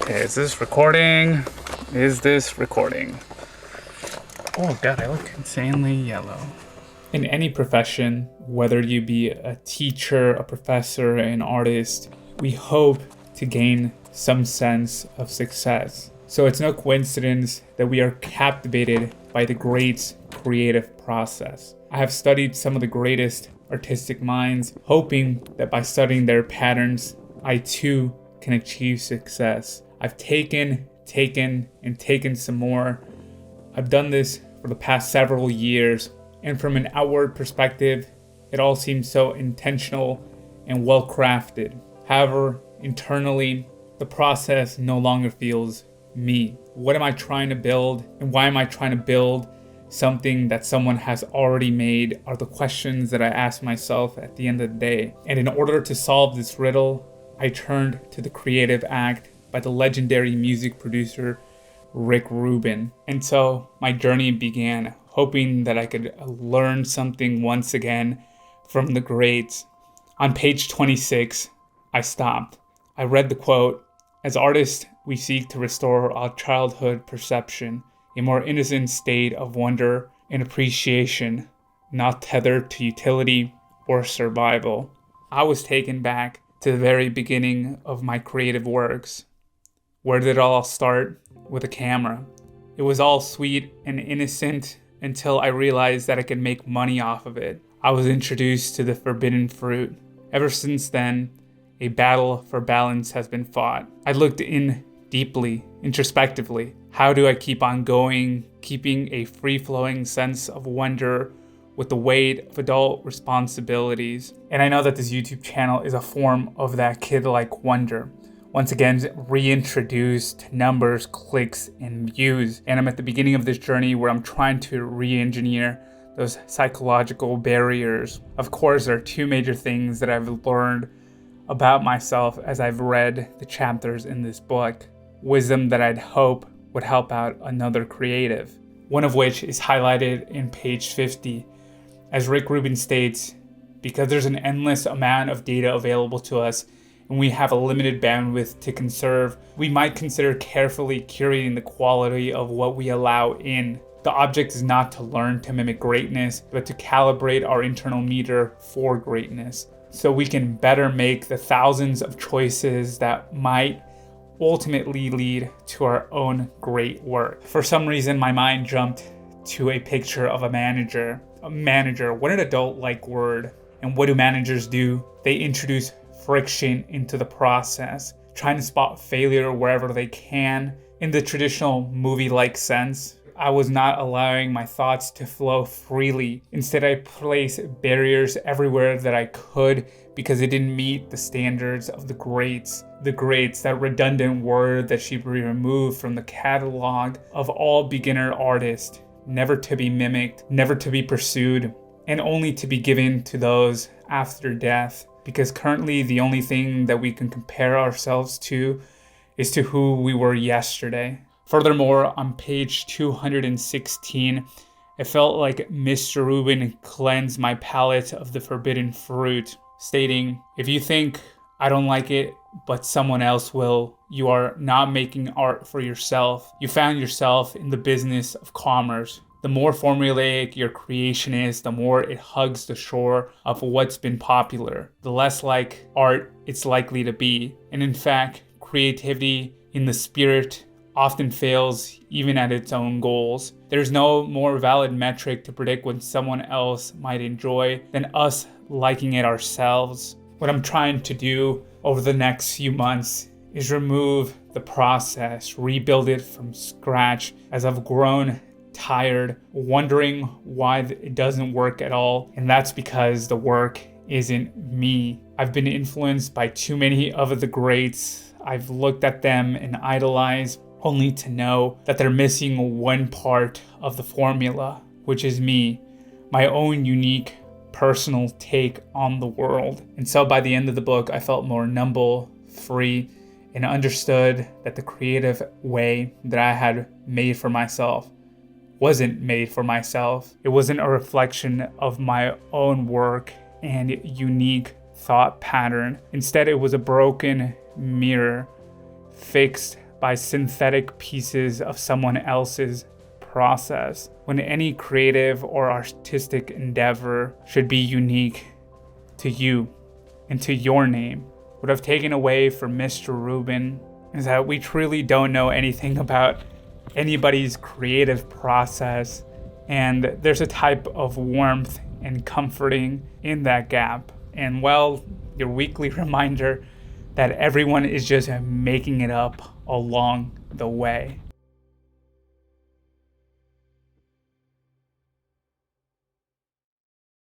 Okay, is this recording? Is this recording? Oh god, I look insanely yellow. In any profession, whether you be a teacher, a professor, an artist, we hope to gain some sense of success. So it's no coincidence that we are captivated by the great creative process. I have studied some of the greatest artistic minds, hoping that by studying their patterns, I too can achieve success. I've taken some more. I've done this for the past several years, and from an outward perspective, it all seems so intentional and well crafted. However, internally, the process no longer feels me. What am I trying to build, and why am I trying to build something that someone has already made are the questions that I ask myself at the end of the day. And in order to solve this riddle, I turned to the creative act by the legendary music producer Rick Rubin. And so my journey began, hoping that I could learn something once again from the greats. On page 26, I stopped. I read the quote, "As artists, we seek to restore our childhood perception, a more innocent state of wonder and appreciation, not tethered to utility or survival." I was taken back to the very beginning of my creative works. Where did it all start? With a camera. It was all sweet and innocent until I realized that I could make money off of it. I was introduced to the forbidden fruit. Ever since then, a battle for balance has been fought. I looked in deeply, introspectively. How do I keep on going, keeping a free-flowing sense of wonder with the weight of adult responsibilities? And I know that this YouTube channel is a form of that kid-like wonder. Once again, reintroduced to numbers, clicks, and views. And I'm at the beginning of this journey where I'm trying to re-engineer those psychological barriers. Of course, there are two major things that I've learned about myself as I've read the chapters in this book. Wisdom that I'd hope would help out another creative. One of which is highlighted in page 50. As Rick Rubin states, because there's an endless amount of data available to us and we have a limited bandwidth to conserve, we might consider carefully curating the quality of what we allow in. The object is not to learn to mimic greatness, but to calibrate our internal meter for greatness, so we can better make the thousands of choices that might ultimately lead to our own great work. For some reason, my mind jumped to a picture of a manager. A manager, what an adult-like word. And what do managers do? They introduce friction into the process, trying to spot failure wherever they can. In the traditional movie-like sense, I was not allowing my thoughts to flow freely. Instead, I placed barriers everywhere that I could because it didn't meet the standards of the greats. The greats, that redundant word that should be removed from the catalog of all beginner artists, never to be mimicked, never to be pursued, and only to be given to those after death. Because currently the only thing that we can compare ourselves to is to who we were yesterday. Furthermore, on page 216, it felt like Mr. Rubin cleansed my palate of the forbidden fruit, stating, "If you think I don't like it, but someone else will, you are not making art for yourself. You found yourself in the business of commerce. The more formulaic your creation is, the more it hugs the shore of what's been popular, the less like art it's likely to be. And in fact, creativity in the spirit often fails even at its own goals. There's no more valid metric to predict what someone else might enjoy than us liking it ourselves." What I'm trying to do over the next few months is remove the process, rebuild it from scratch, as I've grown tired, wondering why it doesn't work at all. And that's because the work isn't me. I've been influenced by too many of the greats. I've looked at them and idolized, only to know that they're missing one part of the formula, which is me, my own unique personal take on the world. And so by the end of the book, I felt more nimble, free, and understood that the creative way that I had made for myself wasn't made for myself. It wasn't a reflection of my own work and unique thought pattern. Instead, it was a broken mirror fixed by synthetic pieces of someone else's process, when any creative or artistic endeavor should be unique to you and to your name. What I've taken away from Mr. Rubin is that we truly don't know anything about anybody's creative process, and there's a type of warmth and comforting in that gap. And well, your weekly reminder that everyone is just making it up along the way.